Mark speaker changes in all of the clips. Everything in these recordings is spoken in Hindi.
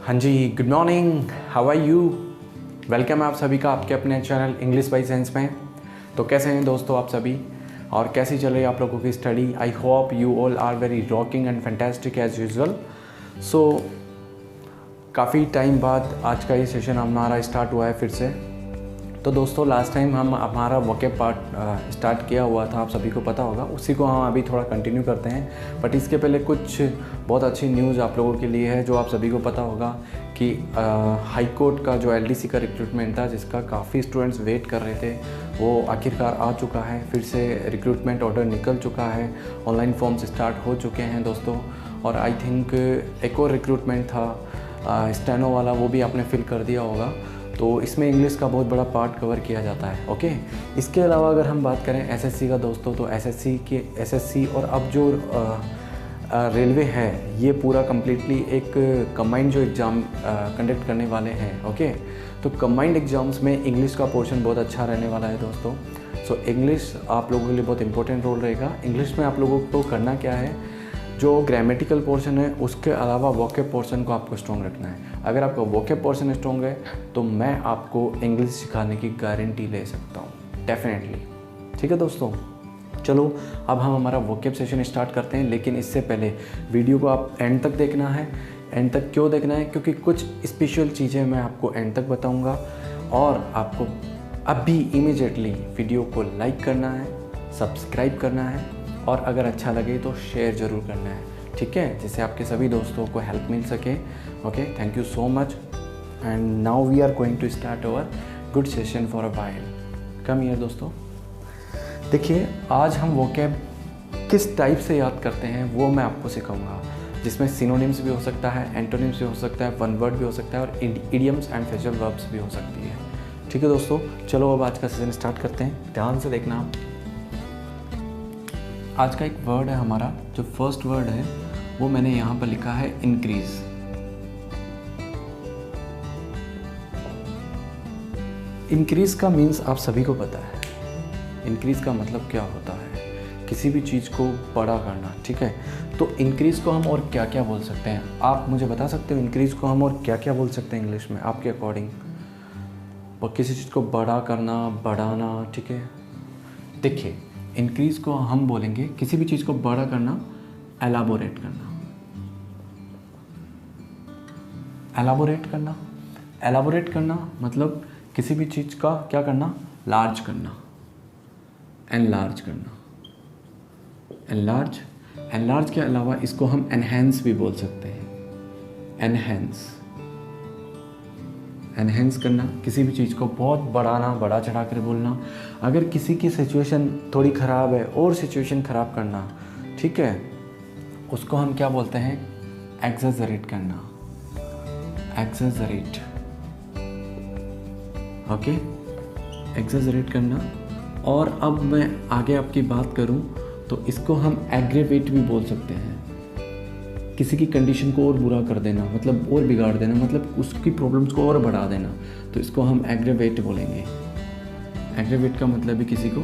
Speaker 1: हाँ जी, good morning, how are you. Welcome है आप सभी का आपके अपने चैनल इंग्लिश बाय सेंस में। तो कैसे हैं दोस्तों आप सभी, और कैसी चल रही है आप लोगों की study. I hope you all are very rocking and fantastic as usual. So काफ़ी टाइम बाद आज का ये सेशन हमारा स्टार्ट हुआ है फिर से। तो दोस्तों लास्ट टाइम हम हमारा वोकैब पार्ट स्टार्ट किया हुआ था, आप सभी को पता होगा, उसी को हम अभी थोड़ा कंटिन्यू करते हैं। बट इसके पहले कुछ बहुत अच्छी न्यूज़ आप लोगों के लिए है। जो आप सभी को पता होगा कि हाई कोर्ट का जो एलडीसी का रिक्रूटमेंट था, जिसका काफ़ी स्टूडेंट्स वेट कर रहे थे, वो आखिरकार आ चुका है। फिर से रिक्रूटमेंट ऑर्डर निकल चुका है, ऑनलाइन फॉर्म्स स्टार्ट हो चुके हैं दोस्तों। और आई थिंक एक और रिक्रूटमेंट था स्टेनो वाला, वो भी आपने फिल कर दिया होगा। तो इसमें इंग्लिश का बहुत बड़ा पार्ट कवर किया जाता है। ओके, इसके अलावा अगर हम बात करें एसएससी का दोस्तों, तो एसएससी और अब जो रेलवे है, ये पूरा कम्प्लीटली एक कंबाइंड जो एग्ज़ाम कंडक्ट करने वाले हैं। ओके, तो कंबाइंड एग्ज़ाम्स में इंग्लिश का पोर्शन बहुत अच्छा रहने वाला है दोस्तों। सो इंग्लिश आप लोगों के लिए बहुत इंपॉर्टेंट रोल रहेगा। इंग्लिश में आप लोगों को करना क्या है, जो ग्रामेटिकल पोर्शन है उसके अलावा वोकैब पोर्शन को आपको स्ट्रॉन्ग रखना है। अगर आपका वोकैब पोर्शन स्ट्रॉन्ग है तो मैं आपको इंग्लिश सिखाने की गारंटी ले सकता हूँ, डेफिनेटली। ठीक है दोस्तों, चलो अब हम हमारा वोकैब सेशन स्टार्ट करते हैं। लेकिन इससे पहले वीडियो को आप एंड तक देखना है। एंड तक क्यों देखना है? क्योंकि कुछ स्पेशल चीज़ें मैं आपको एंड तक बताऊँगा, और आपको अभी इमीडिएटली वीडियो को लाइक करना है, सब्सक्राइब करना है, और अगर अच्छा लगे तो शेयर ज़रूर करना है, ठीक है, जिससे आपके सभी दोस्तों को हेल्प मिल सके। Okay, thank you so much. And now we are going to start our good session for a while. Come here दोस्तों, देखिए आज हम वोकैब किस टाइप से याद करते हैं वो मैं आपको सिखाऊंगा, जिसमें सिनोनिम्स भी हो सकता है, एंटोनिम्स भी हो सकता है, वन वर्ड भी हो सकता है, और इडियम्स एंड फ्रेजल वर्ब्स भी हो सकती है। ठीक है दोस्तों, चलो अब आज का सेशन स्टार्ट करते हैं। ध्यान से देखना आप। आज का एक वर्ड है हमारा, जो फर्स्ट वर्ड है वो मैंने यहाँ पर लिखा है इंक्रीज। इंक्रीज का मीन्स आप सभी को पता है। इंक्रीज का मतलब क्या होता है? किसी भी चीज़ को बड़ा करना, ठीक है। तो इंक्रीज को हम और क्या क्या बोल सकते हैं? आप मुझे बता सकते हो इंक्रीज को हम और क्या क्या बोल सकते हैं इंग्लिश में आपके अकॉर्डिंग? और किसी चीज़ को बड़ा करना, बढ़ाना, ठीक है। देखिए, इंक्रीज को हम बोलेंगे किसी भी चीज़ को बड़ा करना, एलाबोरेट करना। एलाबोरेट करना, एलाबोरेट करना मतलब किसी भी चीज़ का क्या करना, लार्ज करना, एनलार्ज करना। एनलार्ज, एनलार्ज के अलावा इसको हम एनहेंस भी बोल सकते हैं। एनहेंस, एनहेंस करना, किसी भी चीज़ को बहुत बढ़ाना, बढ़ा चढ़ा कर बोलना। अगर किसी की सिचुएशन थोड़ी ख़राब है और सिचुएशन ख़राब करना, ठीक है, उसको हम क्या बोलते हैं? एक्सेजरेट करना, एक्सेजरेट। ओके, एक्सेजरेट करना। और अब मैं आगे आपकी बात करूं तो इसको हम एग्रेवेट भी बोल सकते हैं। किसी की कंडीशन को और बुरा कर देना, मतलब और बिगाड़ देना, मतलब उसकी प्रॉब्लम्स को और बढ़ा देना, तो इसको हम एग्रेवेट बोलेंगे। एग्रेवेट का मतलब भी किसी को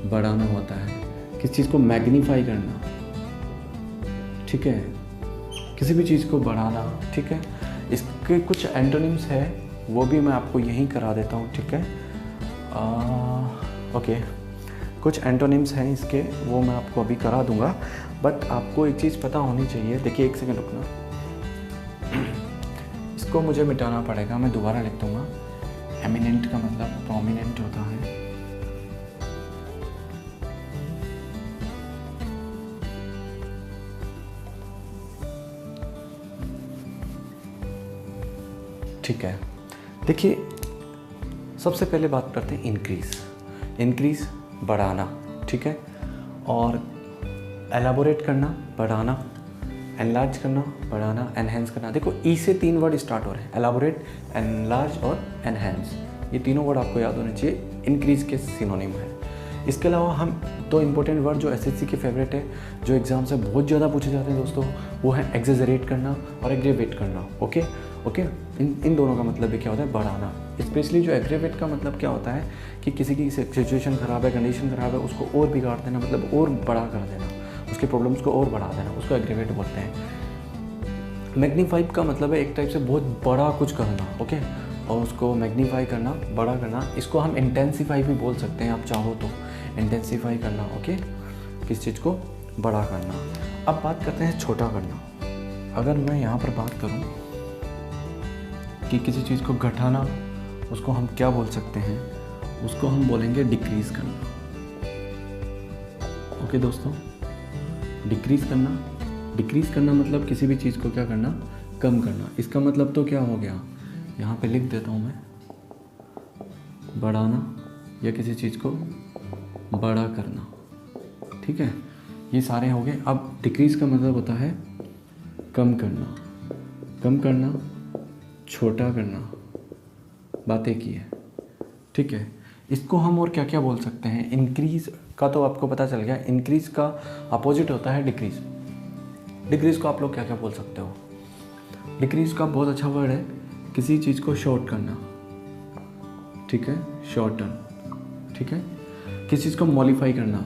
Speaker 1: बढ़ाना होता है, किसी चीज़ को मैग्नीफाई करना, ठीक है, किसी भी चीज़ को बढ़ाना, ठीक है। इसके कुछ एंटोनिम्स है, वो भी मैं आपको यहीं करा देता हूँ, ठीक है। ओके, कुछ एंटोनिम्स हैं इसके, वो मैं आपको अभी करा दूंगा। बट आपको एक चीज़ पता होनी चाहिए। देखिए, एक सेकंड रुकना, इसको मुझे मिटाना पड़ेगा, मैं दोबारा लिख दूंगा। एमिनेंट का मतलब प्रोमिनेंट होता है। ठीक है, देखिए सबसे पहले बात करते हैं इंक्रीज। इंक्रीज बढ़ाना, ठीक है, और एलाबोरेट करना, बढ़ाना, एनलार्ज करना, बढ़ाना, एनहेंस करना। देखो, ई से 3 वर्ड स्टार्ट हो रहे हैं, एलाबोरेट, एनलार्ज और एनहेंस। ये तीनों वर्ड आपको याद होने चाहिए, इंक्रीज के सिनोनिम है। इसके अलावा हम 2 इंपॉर्टेंट वर्ड जो एसएससी के फेवरेट है, जो एग्जाम से बहुत ज़्यादा पूछे जाते हैं दोस्तों, वो है एक्सेजरेट करना और एग्रेवेट करना। ओके, इन दोनों का मतलब भी क्या होता है? बढ़ाना। स्पेशली जो एग्रेवेट का मतलब क्या होता है कि किसी की सिचुएशन ख़राब है, कंडीशन ख़राब है, उसको और बिगाड़ देना, मतलब और बड़ा कर देना, उसके प्रॉब्लम्स को और बढ़ा देना, उसको एग्रेवेट बोलते हैं। मैग्नीफाई का मतलब है एक टाइप से बहुत बड़ा कुछ करना, ओके, और उसको मैग्नीफाई करना, बड़ा करना। इसको हम इंटेंसीफाई भी बोल सकते हैं आप चाहो तो, इंटेंसीफाई करना, ओके, किस चीज़ को बड़ा करना। अब बात करते हैं छोटा करना। अगर मैं यहाँ पर बात करूँ कि किसी चीज़ को घटाना, उसको हम क्या बोल सकते हैं, उसको हम बोलेंगे डिक्रीज़ करना, ओके दोस्तों, डिक्रीज़ करना। डिक्रीज़ करना मतलब किसी भी चीज़ को क्या करना, कम करना। इसका मतलब तो क्या हो गया, यहाँ पे लिख देता हूँ मैं, बढ़ाना या किसी चीज़ को बड़ा करना, ठीक है, ये सारे हो गए। अब डिक्रीज़ का मतलब होता है कम करना, कम करना, छोटा करना, बातें की है, ठीक है। इसको हम और क्या क्या बोल सकते हैं, इंक्रीज़ का तो आपको पता चल गया, इंक्रीज़ का अपोजिट होता है डिक्रीज़। डिक्रीज़ को आप लोग क्या क्या बोल सकते हो, डिक्रीज़ का बहुत अच्छा वर्ड है, किसी चीज़ को शॉर्ट करना, ठीक है, शॉर्टन, ठीक है। किसी चीज़ को मॉडिफाई करना,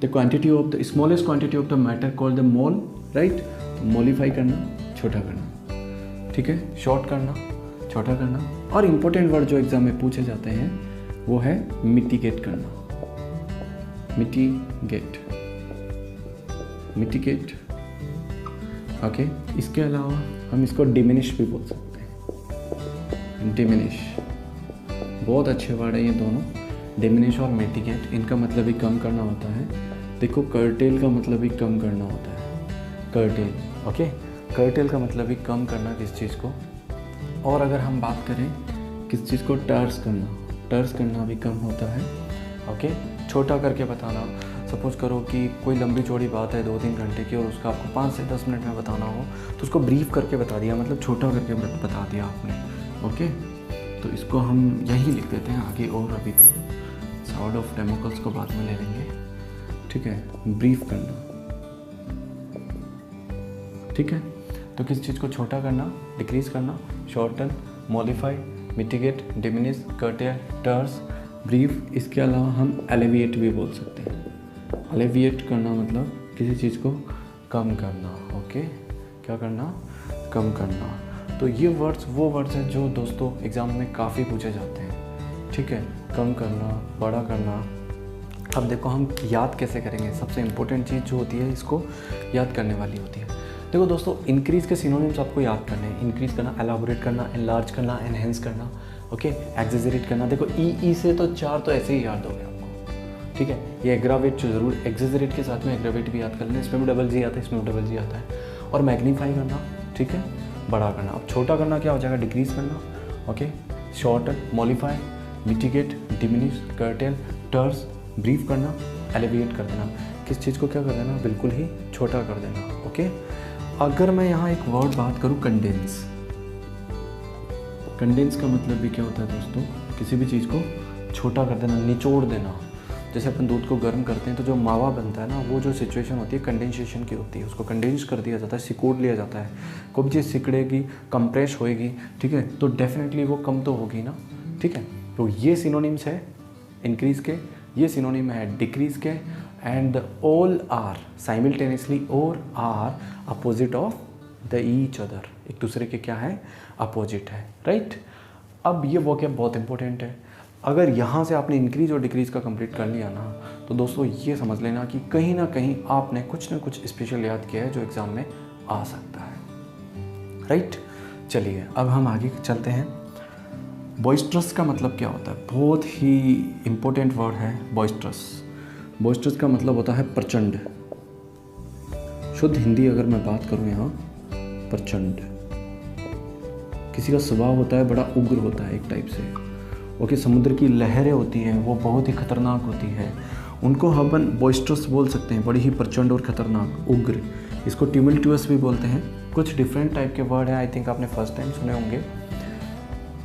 Speaker 1: the quantity of the smallest quantity of the matter called the mole, right. Modify करना, छोटा करना, ठीक है, शॉर्ट करना, छोटा करना। और इम्पोर्टेंट वर्ड जो एग्जाम में पूछे जाते हैं वो है मिटिगेट करना, मिटिगेट, मिटिगेट, ओके। इसके अलावा हम इसको डिमिनिश भी बोल सकते हैं, डिमिनिश, बहुत अच्छे वर्ड है ये दोनों, डिमिनिश और मिटिगेट। इनका मतलब भी कम करना होता है। देखो कर्टेल का मतलब भी कम करना होता है, कर्टेल, ओके, कर्टेल का मतलब भी कम करना किस चीज़ को। और अगर हम बात करें किस चीज़ को टर्स करना, टर्स करना भी कम होता है, ओके, छोटा करके बताना। सपोज करो कि कोई लंबी चौड़ी बात है 2-3 घंटे की और उसका आपको 5 से 10 मिनट में बताना हो तो उसको ब्रीफ करके बता दिया, मतलब छोटा करके बता दिया आपने, ओके। तो इसको हम यही लिख देते हैं आगे, और अभी तो साउंड ऑफ डेमोकल्स को बाद में ले लेंगे, ठीक है, ब्रीफ करना, ठीक है। तो किस चीज़ को छोटा करना, डिक्रीज़ करना, shorten, modify, mitigate, diminish, curtail, terse, brief. इसके अलावा हम एलिविएट भी बोल सकते हैं। एलिविएट करना मतलब किसी चीज़ को कम करना, ओके, क्या करना, कम करना। तो ये वर्ड्स वो वर्ड्स हैं जो दोस्तों एग्ज़ाम में काफ़ी पूछे जाते हैं, ठीक है, कम करना, बड़ा करना। अब देखो हम याद कैसे करेंगे, सबसे इम्पोर्टेंट चीज़ जो होती है इसको याद करने वाली होती है। देखो दोस्तों, इंक्रीज़ के सिनोनिम्स आपको याद करने हैं, इंक्रीज़ करना, एलाबोरेट करना, एनलार्ज करना, एनहेंस करना, ओके, एक्सेजरेट करना। देखो ई से तो 4 तो ऐसे ही याद हो गया आपको, ठीक है। ये एग्रावेट जो ज़रूर, एक्सेजरेट के साथ में एग्रावेट भी याद कर लें, इसमें भी डबल जी आता है, इसमें भी डबल जी आता है। और मैग्नीफाई करना, ठीक है, बड़ा करना। अब छोटा करना क्या हो जाएगा, डिक्रीज़ करना, okay, shorten, modify, mitigate, diminish, curtail, terse, brief करना, एलिविएट कर देना। किस चीज़ को क्या कर देना, बिल्कुल ही छोटा कर देना, ओके। अगर मैं यहाँ एक वर्ड बात करूँ, कंडेंस, कंडेंस का मतलब भी क्या होता है दोस्तों, किसी भी चीज़ को छोटा कर देना, निचोड़ देना। जैसे अपन दूध को गर्म करते हैं तो जो मावा बनता है ना, वो जो सिचुएशन होती है कंडेंसेशन की होती है, उसको कंडेंस कर दिया जाता है, सिकोड़ लिया जाता है। कोई भी चीज़ सिकड़ेगी, कंप्रेस होएगी, ठीक है, तो डेफिनेटली वो कम तो होगी ना, ठीक है। तो ये सिनोनिम्स है इंक्रीज़ के, ये सिनोनिम है डिक्रीज़ के, एंड ऑल आर साइमल्टेनियसली और are opposite of the each other, एक दूसरे के क्या है, अपोजिट है, राइट। अब ये वोकैब बहुत इंपॉर्टेंट है। अगर यहाँ से आपने इंक्रीज और डिक्रीज़ का कंप्लीट कर लिया ना, तो दोस्तों ये समझ लेना कि कहीं ना कहीं आपने कुछ ना कुछ स्पेशल याद किया है जो एग्ज़ाम में आ सकता है, राइट। चलिए अब हम आगे चलते हैं। बॉइस्ट्रस का मतलब क्या होता है, बहुत ही इम्पोर्टेंट वर्ड है बॉइस्ट्रस। बॉइस्ट्रस का मतलब होता है प्रचंड। शुद्ध हिंदी अगर मैं बात करूँ यहाँ, प्रचंड। किसी का स्वभाव होता है बड़ा उग्र होता है एक टाइप से, ओके। समुद्र की लहरें होती हैं वो बहुत ही खतरनाक होती है, उनको हम बॉइस्ट्रस बोल सकते हैं, बड़ी ही प्रचंड और खतरनाक, उग्र। इसको ट्यूमल्टुअस भी बोलते हैं। कुछ डिफरेंट टाइप के वर्ड हैं, आई थिंक आपने फर्स्ट टाइम सुने होंगे,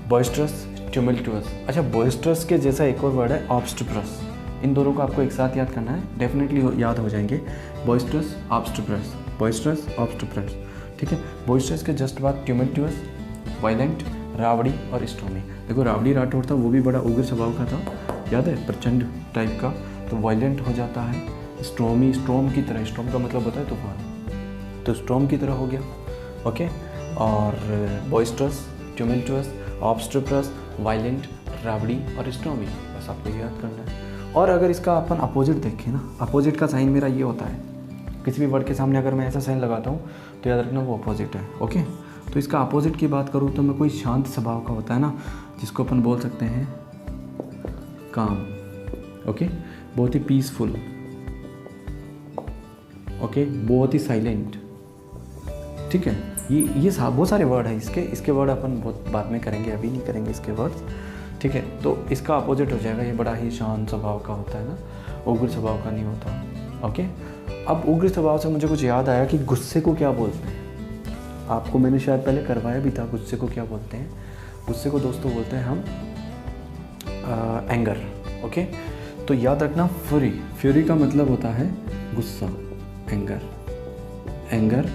Speaker 1: बॉइस्ट्रस, ट्यूमल्टुअस। अच्छा, बॉइस्ट्रस के जैसा एक और वर्ड है ऑब्स्टप्रस। इन दोनों को आपको एक साथ याद करना है, डेफिनेटली याद हो जाएंगे। बॉइस्ट्रस, ऑब्स्टप्रस, बॉइस्ट्रस, ऑब्स्टप्रस, ठीक है। बॉइस्ट्रस के जस्ट बाद ट्यूमल्टुअस, वायलेंट, रावड़ी और स्टॉर्मी। देखो रावड़ी राठौड़ था, वो भी बड़ा उग्र स्वभाव का था, याद है, प्रचंड टाइप का, तो वायलेंट हो जाता है। स्टॉर्मी, स्टॉर्म की तरह, स्टॉर्म का मतलब होता है तूफान, तो स्टॉर्म की तरह हो गया, ओके। और बॉइस्ट्रस, ट्यूमल्टुअस, ऑब्स्ट्रस, वायलेंट, रावड़ी और स्टॉर्मी, बस आपको याद करना है। और अगर इसका अपन अपोजिट देखें ना, अपोजिट का साइन मेरा ये होता है, किसी भी वर्ड के सामने अगर मैं ऐसा साइन लगाता हूँ तो याद रखना वो अपोजिट है, ओके। तो इसका अपोजिट की बात करूँ तो मैं कोई शांत स्वभाव का होता है ना, जिसको अपन बोल सकते हैं काम, ओके, बहुत ही पीसफुल, ओके, बहुत ही साइलेंट, ठीक है। ये बहुत सारे वर्ड हैं इसके वर्ड अपन बहुत बाद में करेंगे, अभी नहीं करेंगे इसके वर्ड्स, ठीक है। तो इसका अपोजिट हो जाएगा, ये बड़ा ही शांत स्वभाव का होता है ना, उग्र स्वभाव का नहीं होता, ओके। अब उग्र स्वभाव से मुझे कुछ याद आया कि गुस्से को क्या बोलते हैं। आपको मैंने शायद पहले करवाया भी था, गुस्से को क्या बोलते हैं। गुस्से को दोस्तों बोलते हैं हम एंगर, ओके। तो याद रखना फ्यूरी का मतलब होता है गुस्सा, एंगर,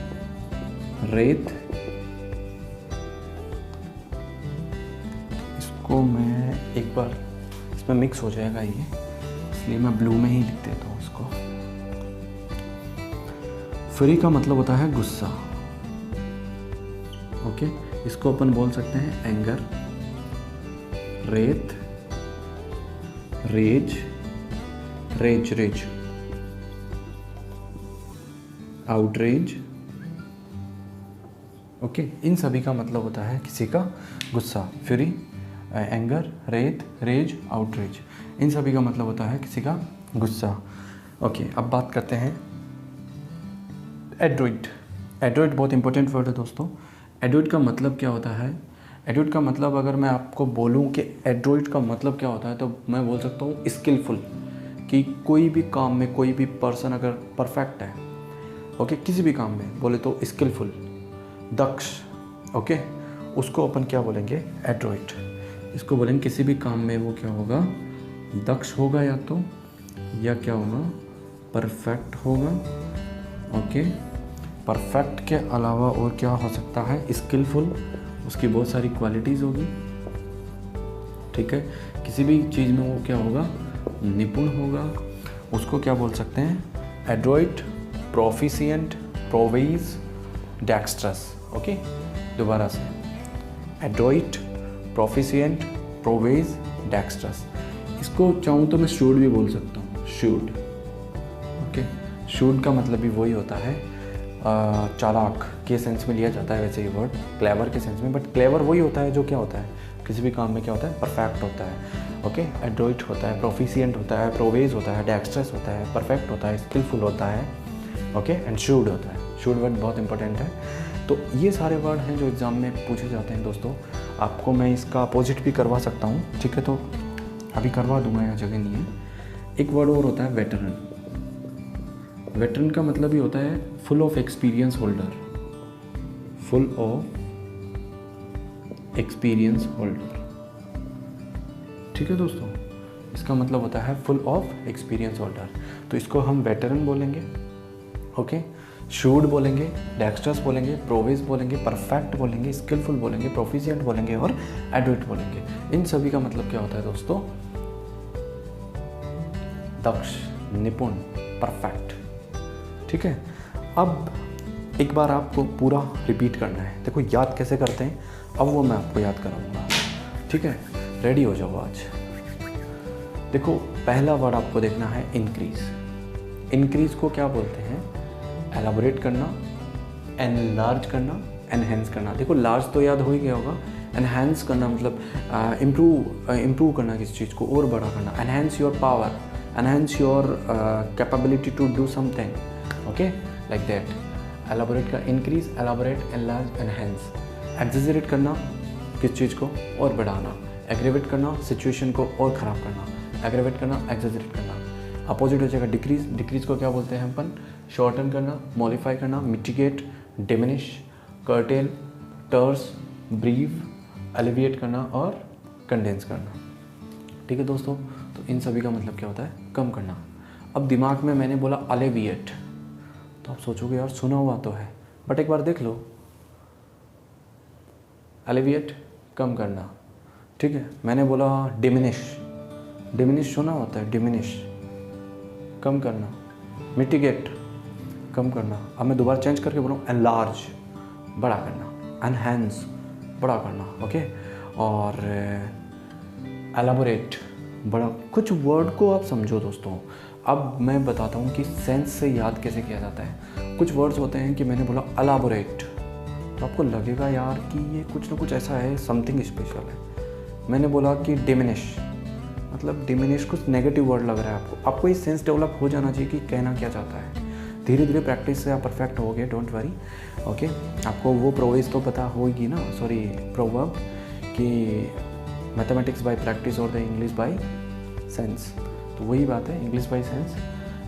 Speaker 1: रेत, इसको मैं एक बार, इसमें मिक्स हो जाएगा ये, इसलिए मैं ब्लू में ही लिख देता हूँ इसको। फ्यूरी का मतलब होता है गुस्सा, ओके। इसको अपन बोल सकते हैं एंगर, रेत, रेज, आउटरेज, ओके। इन सभी का मतलब होता है किसी का गुस्सा। फ्यूरी, एंगर, रेत, रेज, आउटरेज, इन सभी का मतलब होता है किसी का गुस्सा, ओके। अब बात करते हैं एड्रोइट। एड्रोइट बहुत इंपॉर्टेंट वर्ड है दोस्तों। एड्रोइट का मतलब क्या होता है? एड्रोइट का मतलब अगर मैं आपको बोलूं कि एड्रोइट का मतलब क्या होता है तो मैं बोल सकता हूँ स्किलफुल, कि कोई भी काम में कोई भी पर्सन अगर परफेक्ट है, ओके, किसी भी काम में बोले तो स्किलफुल, दक्ष, ओके, उसको अपन क्या बोलेंगे? एड्रोइट। इसको बोलेंगे किसी भी काम में वो क्या होगा? दक्ष होगा या क्या होगा? परफेक्ट होगा, ओके। परफेक्ट के अलावा और क्या हो सकता है? स्किलफुल, उसकी बहुत सारी क्वालिटीज़ होगी, ठीक है। किसी भी चीज़ में वो क्या होगा? निपुण होगा। उसको क्या बोल सकते हैं? एड्रोइट, प्रोफिशिएंट, प्रोवेज, डेक्स्ट्रस, ओके। दोबारा से, एड्रोइट, प्रोफिशिएंट, प्रोवेज, डेक्स्ट्रस। इसको चाहूँ तो मैं शूड भी बोल सकता हूँ, शूड, ओके। शूड का मतलब भी वही होता है, चालाक के सेंस में लिया जाता है वैसे ये वर्ड, क्लेवर के सेंस में, बट क्लेवर वही होता है जो क्या होता है किसी भी काम में क्या होता है? परफेक्ट होता है, ओके। एड्रोइट होता है, प्रोफिशिएंट होता है, प्रोवेज होता है, डेक्स्ट्रस होता है, परफेक्ट होता है, स्किलफुल होता है, ओके, एंड शूड होता है। शूड वर्ड बहुत इंपॉर्टेंट है। तो ये सारे वर्ड हैं जो एग्ज़ाम में पूछे जाते हैं दोस्तों। आपको मैं इसका अपोजिट भी करवा सकता हूँ, ठीक है, तो अभी करवा दूंगा, यहाँ जगह नहीं है। एक वर्ड और होता है वेटरन। वेटरन का मतलब ही होता है full of experience holder, full of experience holder, ठीक है दोस्तों। इसका मतलब होता है फुल ऑफ एक्सपीरियंस होल्डर, तो इसको हम वेटरन बोलेंगे, ओके। शूड बोलेंगे, डेक्स्ट्रस बोलेंगे, प्रोवेज बोलेंगे, परफेक्ट बोलेंगे, स्किलफुल बोलेंगे, प्रोफिशिएंट बोलेंगे और एडोइट बोलेंगे। इन सभी का मतलब क्या होता है दोस्तों? दक्ष, निपुण, परफेक्ट, ठीक है। अब एक बार आपको पूरा रिपीट करना है। देखो याद कैसे करते हैं, अब वो मैं आपको याद कराऊंगा, ठीक है। रेडी हो जाओ आज। देखो पहला वर्ड आपको देखना है इंक्रीज। इंक्रीज को क्या बोलते हैं? एलाबोरेट करना, एनलार्ज करना, एनहेंस करना। देखो लार्ज तो याद हो ही गया होगा, एनहेंस करना मतलब इम्प्रूव करना किसी चीज़ को और बड़ा करना। Enhance your power, enhance your capability to do something, okay, like that. Elaborate का increase, elaborate, enlarge, enhance. Exaggerate करना किस चीज़ को और बढ़ाना। एग्रेवेट करना सिचुएशन को और ख़राब करना। एग्रेवेट करना, एक्सेजरेट करना। अपोजिट हो जाएगा डिक्रीज। डिक्रीज को क्या बोलते हैं अपन? शॉर्टन करना, मॉडिफाई करना, मिटिगेट, डिमिनिश, कर्टेल, टर्स, ब्रीव, एलिविएट करना और कंडेंस करना, ठीक है दोस्तों। तो इन सभी का मतलब क्या होता है? कम करना। अब दिमाग में मैंने बोला एलिविएट, तो आप सोचोगे यार सुना हुआ तो है, बट एक बार देख लो। एलिविएट कम करना, ठीक है। मैंने बोला डिमिनिश, डिमिनिश सुना होता है, डिमिनिश कम करना। मिटिगेट कम करना। अब मैं दोबारा चेंज करके बोलूँ एनलार्ज, बड़ा करना, एनहेंस, बड़ा करना, ओके। और एलाबोरेट, बड़ा। कुछ वर्ड को आप समझो दोस्तों। अब मैं बताता हूँ कि सेंस से याद कैसे किया जाता है। कुछ वर्ड्स होते हैं कि मैंने बोला एलाबोरेट, तो आपको लगेगा यार कि ये कुछ ना कुछ ऐसा है, समथिंग स्पेशल है। मैंने बोला कि डिमिनिश, मतलब डिमिनिश कुछ नेगेटिव वर्ड लग रहा है आपको ये सेंस डेवलप हो जाना चाहिए कि कहना क्या चाहता है। धीरे धीरे प्रैक्टिस से आप परफेक्ट हो गए, डोंट वरी, ओके। आपको वो प्रोवेज तो पता होगी ना, सॉरी प्रोवर्ब, कि मैथमेटिक्स बाय प्रैक्टिस और द इंग्लिश बाय सेंस। तो वही बात है, इंग्लिश बाय सेंस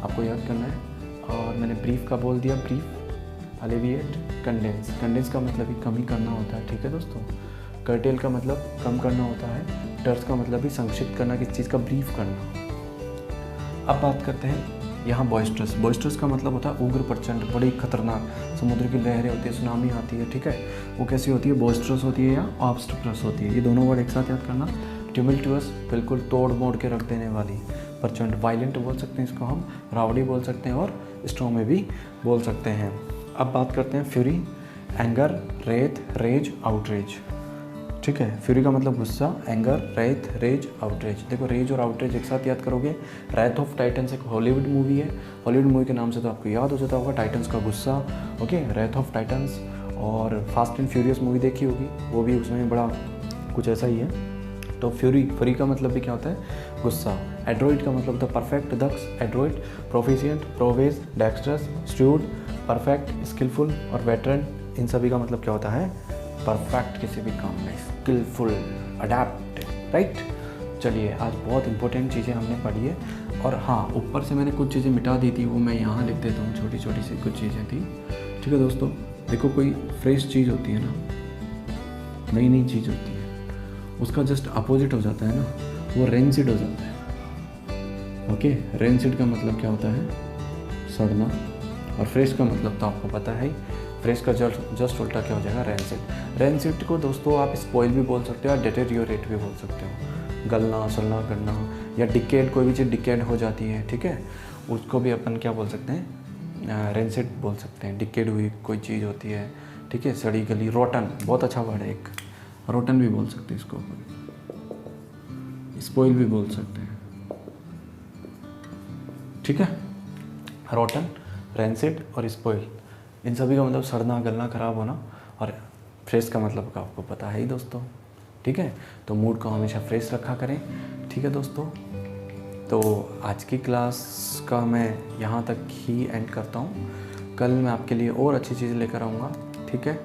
Speaker 1: आपको याद करना है। और मैंने ब्रीफ का बोल दिया, ब्रीफ, अलेविएट, कंडेंस। कंडेंस का मतलब ही कम ही करना होता है, ठीक है दोस्तों। कर्टेल का मतलब कम करना होता है। टर्स का मतलब भी संक्षिप्त करना, किस चीज़ का, ब्रीफ करना। अब बात करते हैं यहाँ बॉइस्टरस। बॉइस्टरस का मतलब होता है उग्र, प्रचंड, बड़ी खतरनाक। समुद्र की लहरें होती है, सुनामी आती है, ठीक है, वो कैसी होती है, बॉइस्टरस होती है या ऑब्स्ट्रस होती है। ये दोनों वर्ड एक साथ याद करना। ट्यूमल्टुअस, बिल्कुल तोड़ मोड़ के रख देने वाली। प्रचंड, वायलेंट बोल सकते हैं इसको हम, रावड़ी बोल सकते हैं, और स्ट्रॉन्ग में भी बोल सकते हैं। अब बात करते हैं fury, anger, wrath, rage, outrage, ठीक है। फ्यूरी का मतलब गुस्सा, एंगर, रेथ, रेज, आउटरेज। देखो रेज और आउटरेज एक साथ याद करोगे। रैथ ऑफ टाइटन्स एक हॉलीवुड मूवी है, हॉलीवुड मूवी के नाम से तो आपको याद हो जाता होगा, टाइटन्स का गुस्सा, ओके, रैथ ऑफ टाइटन्स। और फास्ट एंड फ्यूरियस मूवी देखी होगी, वो भी उसमें बड़ा कुछ ऐसा ही है। तो फ्यूरी का मतलब भी क्या होता है, गुस्सा। एड्रॉइड का मतलब होता है परफेक्ट, दक्ष, adroit, proficient, prowess, dexterous, astute, perfect, skilful और वेटरन। इन सभी का मतलब क्या होता है, परफेक्ट किसी भी काम में, स्किलफुल, अडेप्ट, राइट। चलिए, आज बहुत इंपॉर्टेंट चीज़ें हमने पढ़ी है। और हाँ, ऊपर से मैंने कुछ चीज़ें मिटा दी थी, वो मैं यहाँ लिख देता हूँ, छोटी छोटी सी कुछ चीज़ें थी, ठीक है दोस्तों। देखो, कोई फ्रेश चीज़ होती है ना, नई नई चीज़ होती है, उसका जस्ट अपोजिट हो जाता है ना, वो रेंसिड हो जाता है, ओके। रेंसिड का मतलब क्या होता है, सड़ना। और फ्रेश का मतलब तो आपको पता है, फ्रेश का जस्ट उल्टा क्या हो जाएगा, रेंसिड। रेंसिड को दोस्तों आप स्पॉइल भी बोल सकते हो और डिटेरियोरेट भी बोल सकते हो, गलना, सड़ना करना, या डिकेड, कोई भी चीज़ डिकेड हो जाती है, ठीक है, उसको भी अपन क्या बोल सकते हैं, रेंसिड बोल सकते हैं। डिकेड हुई कोई चीज़ होती है, ठीक है, सड़ी गली, रोटन, बहुत अच्छा वर्ड है एक, रोटन भी बोल सकते हैं इसको, स्पॉइल भी बोल सकते हैं, ठीक है। रोटन, रेंसिड और स्पॉइल, इन सभी का मतलब सड़ना, गलना, ख़राब होना। और फ्रेश का मतलब का आपको पता है ही दोस्तों, ठीक है। तो मूड को हमेशा फ्रेश रखा करें, ठीक है दोस्तों। तो आज की क्लास का मैं यहाँ तक ही एंड करता हूँ। कल मैं आपके लिए और अच्छी चीज़ लेकर आऊँगा, ठीक है।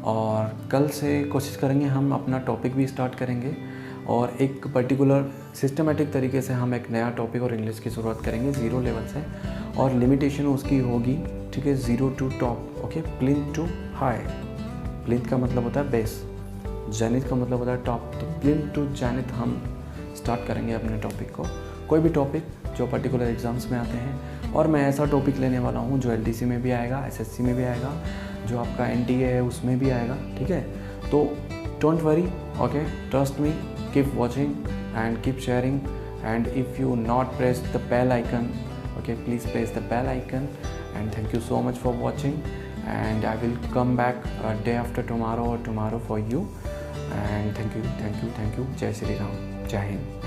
Speaker 1: और कल से कोशिश करेंगे हम अपना टॉपिक भी स्टार्ट करेंगे, और एक पर्टिकुलर सिस्टमेटिक तरीके से हम एक नया टॉपिक और इंग्लिश की शुरुआत करेंगे 0 लेवल से। और लिमिटेशन उसकी होगी, ठीक है, 0 to top, okay, plinth to high. Plinth का मतलब होता है बेस, जेनिथ का मतलब होता है टॉप। तो प्लिंथ टू जेनिथ हम स्टार्ट करेंगे अपने टॉपिक को, कोई भी टॉपिक जो पर्टिकुलर एग्जाम्स में आते हैं। और मैं ऐसा टॉपिक लेने वाला हूँ जो LDC में भी आएगा, SSC में भी आएगा, जो आपका NTA है उसमें भी आएगा, ठीक है। तो don't worry, okay, trust me, keep watching and keep sharing. And if you not press the bell icon, okay, please press the bell icon. And thank you so much for watching, and I will come back day after tomorrow or tomorrow for you. And thank you. Jai Shri Ram, Jai Hind.